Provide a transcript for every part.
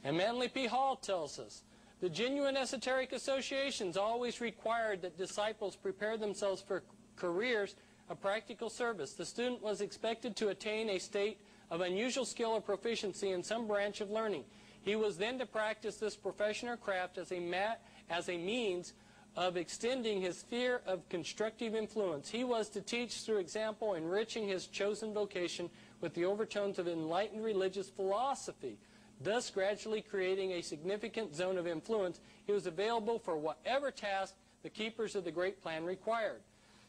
And Manly P. Hall tells us, the genuine esoteric associations always required that disciples prepare themselves for careers of practical service. The student was expected to attain a state of unusual skill or proficiency in some branch of learning. He was then to practice this profession or craft as a means of extending his sphere of constructive influence. He was to teach through example, enriching his chosen vocation with the overtones of enlightened religious philosophy, thus gradually creating a significant zone of influence. He was available for whatever task the keepers of the great plan required.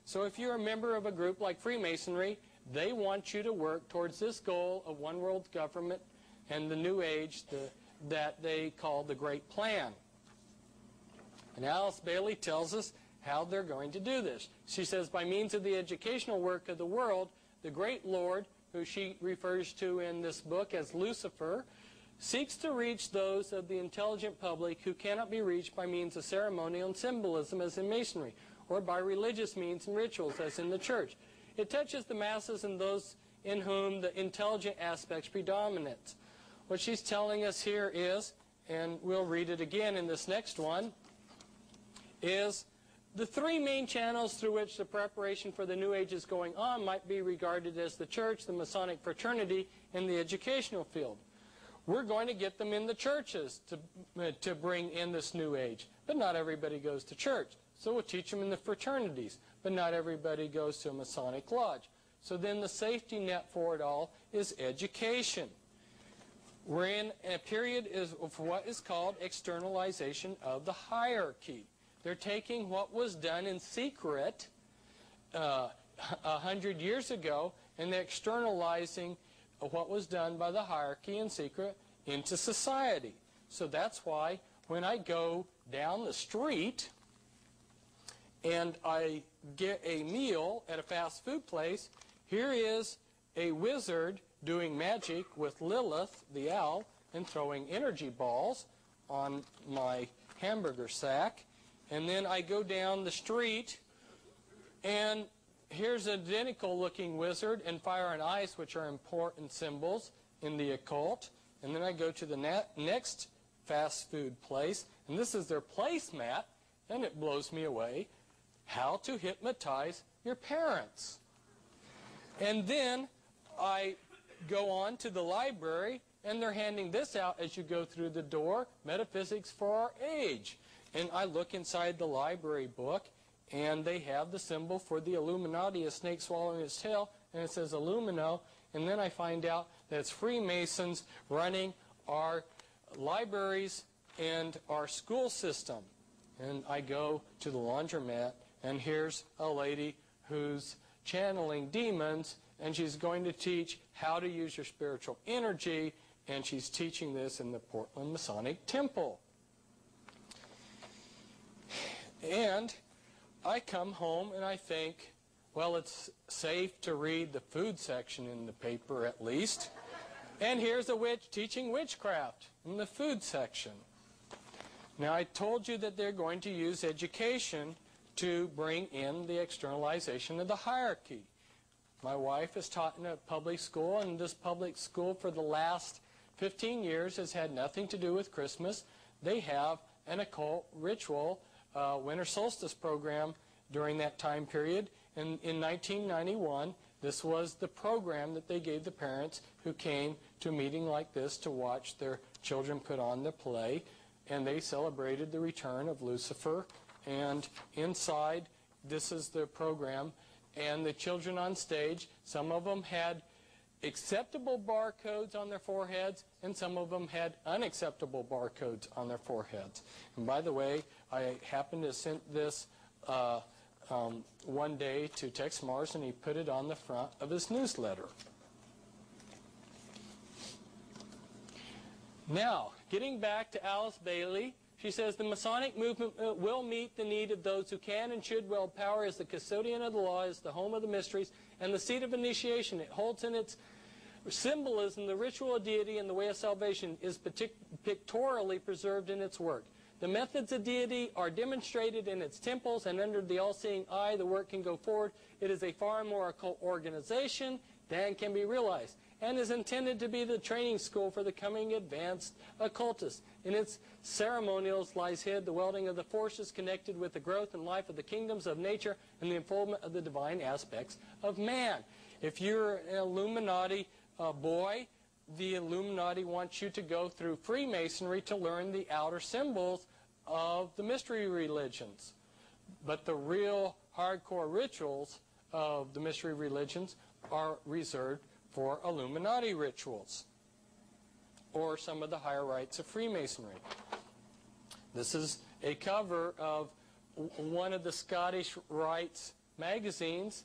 So if you're a member of a group like Freemasonry, they want you to work towards this goal of one world government and the New Age that they call the Great Plan. And Alice Bailey tells us how they're going to do this. She says, by means of the educational work of the world, the Great Lord, who she refers to in this book as Lucifer, seeks to reach those of the intelligent public who cannot be reached by means of ceremonial and symbolism as in Masonry, or by religious means and rituals as in the Church. It touches the masses and those in whom the intelligent aspects predominate. What she's telling us here is, and we'll read it again in this next one, is the three main channels through which the preparation for the New Age is going on might be regarded as the Church, the Masonic fraternity, and the educational field. We're going to get them in the churches to bring in this New Age. But not everybody goes to church. So we'll teach them in the fraternities. But not everybody goes to a Masonic lodge. So then the safety net for it all is education. We're in a period of what is called externalization of the hierarchy. They're taking what was done in secret 100 years ago, and they're externalizing what was done by the hierarchy in secret into society. So that's why when I go down the street and I get a meal at a fast food place, here is a wizard doing magic with Lilith, the owl, and throwing energy balls on my hamburger sack. And then I go down the street and here's an identical looking wizard and fire and ice, which are important symbols in the occult. And then I go to the next fast food place, and this is their placemat, and it blows me away. How to hypnotize your parents. And then I go on to the library, and they're handing this out as you go through the door, Metaphysics for Our Age. And I look inside the library book, and they have the symbol for the Illuminati, a snake swallowing its tail, and it says Illumino. And then I find out that it's Freemasons running our libraries and our school system. And I go to the laundromat, and here's a lady who's channeling demons, and she's going to teach how to use your spiritual energy, and she's teaching this in the Portland Masonic Temple. And I come home and I think, well, it's safe to read the food section in the paper at least. And here's a witch teaching witchcraft in the food section. Now, I told you that they're going to use education to bring in the externalization of the hierarchy. My wife has taught in a public school, and this public school for the last 15 years has had nothing to do with Christmas. They have an occult ritual winter solstice program during that time period. And in 1991, this was the program that they gave the parents who came to a meeting like this to watch their children put on the play. And they celebrated the return of Lucifer. And inside, this is the program. And the children on stage, some of them had acceptable barcodes on their foreheads, and some of them had unacceptable barcodes on their foreheads. And by the way, I happened to send this one day to Tex Mars, and he put it on the front of his newsletter. Now, getting back to Alice Bailey, she says, the Masonic movement will meet the need of those who can and should wield power as the custodian of the law, as the home of the mysteries, and the seat of initiation. It holds in its symbolism the ritual of deity, and the way of salvation is pictorially preserved in its work. The methods of deity are demonstrated in its temples, and under the all-seeing eye, the work can go forward. It is a far more occult organization than can be realized. and is intended to be the training school for the coming advanced occultists. In its ceremonials lies hid the welding of the forces connected with the growth and life of the kingdoms of nature and the unfoldment of the divine aspects of man. If you're an Illuminati boy, the Illuminati wants you to go through Freemasonry to learn the outer symbols of the mystery religions. But the real hardcore rituals of the mystery religions are reserved for Illuminati rituals, or some of the higher rites of Freemasonry. This is a cover of one of the Scottish Rites magazines.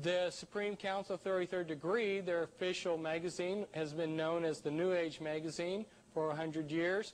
The Supreme Council of 33rd Degree, their official magazine, has been known as the New Age magazine for 100 years.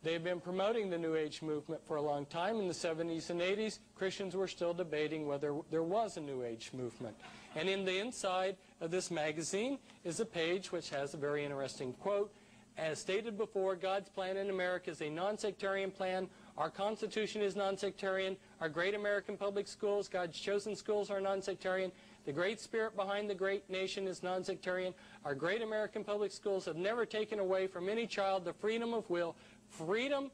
They've been promoting the New Age movement for a long time. In the 70s and 80s, Christians were still debating whether there was a New Age movement. And in the inside of this magazine is a page which has a very interesting quote. As stated before, God's plan in America is a non-sectarian plan. Our Constitution is non-sectarian. Our great American public schools, God's chosen schools, are non-sectarian. The great spirit behind the great nation is non-sectarian. Our great American public schools have never taken away from any child the freedom of will, freedom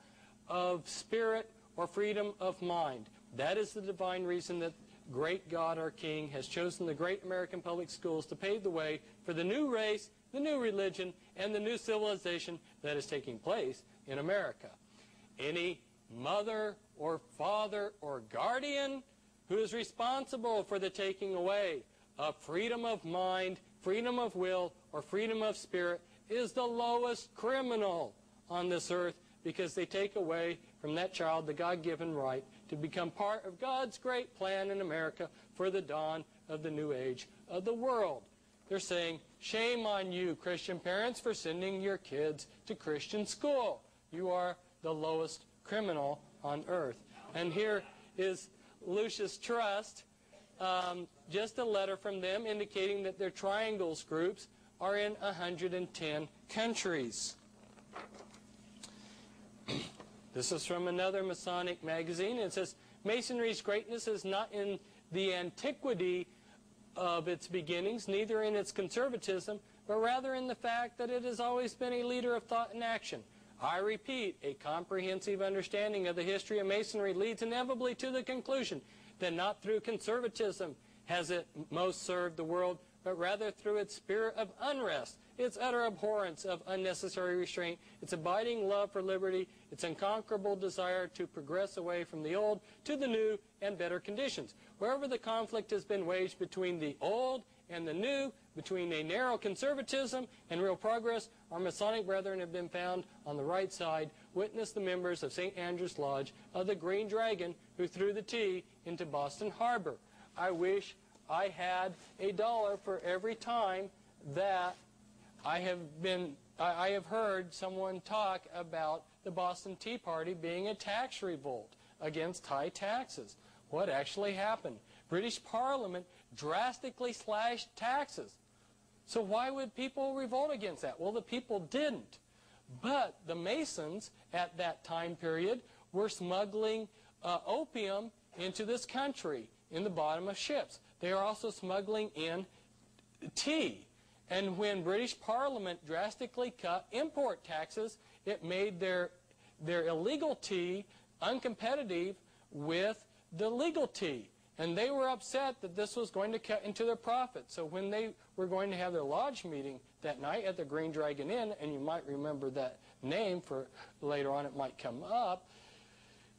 of spirit, or freedom of mind. That is the divine reason that great God, our King, has chosen the great American public schools to pave the way for the new race, the new religion, and the new civilization that is taking place in America. Any mother or father or guardian who is responsible for the taking away of freedom of mind, freedom of will, or freedom of spirit is the lowest criminal on this earth, because they take away from that child the God-given right to become part of God's great plan in America for the dawn of the new age of the world. They're saying, shame on you, Christian parents, for sending your kids to Christian school. You are the lowest criminal on earth. And here is Lucius Trust, just a letter from them indicating that their triangles groups are in 110 countries. This is from another Masonic magazine. It says, Masonry's greatness is not in the antiquity of its beginnings, neither in its conservatism, but rather in the fact that it has always been a leader of thought and action. I repeat, a comprehensive understanding of the history of Masonry leads inevitably to the conclusion that not through conservatism has it most served the world, but rather through its spirit of unrest, its utter abhorrence of unnecessary restraint, its abiding love for liberty, its unconquerable desire to progress away from the old to the new and better conditions. Wherever the conflict has been waged between the old and the new, between a narrow conservatism and real progress, our Masonic brethren have been found on the right side. Witness the members of St. Andrew's Lodge of the Green Dragon who threw the tea into Boston Harbor. I wish I had $1 for every time that I have heard someone talk about the Boston Tea Party being a tax revolt against high taxes. What actually happened? British Parliament drastically slashed taxes. So why would people revolt against that? Well, the people didn't. But the Masons at that time period were smuggling opium into this country in the bottom of ships. They are also smuggling in tea. And when British Parliament drastically cut import taxes, it made their illegal tea uncompetitive with the legal tea. And they were upset that this was going to cut into their profit. So when they were going to have their lodge meeting that night at the Green Dragon Inn, and you might remember that name for later on it might come up,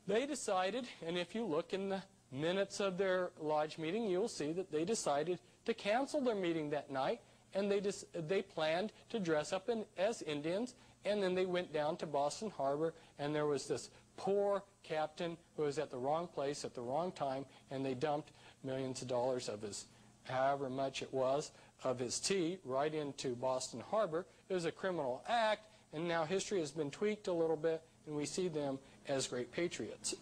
they decided, and if you look in the minutes of their lodge meeting, you'll see that they decided to cancel their meeting that night, and they planned to dress up as Indians, and then they went down to Boston Harbor, and there was this poor captain who was at the wrong place at the wrong time, and they dumped millions of dollars of his, however much it was, of his tea right into Boston Harbor. It was a criminal act, and now history has been tweaked a little bit, and we see them as great patriots.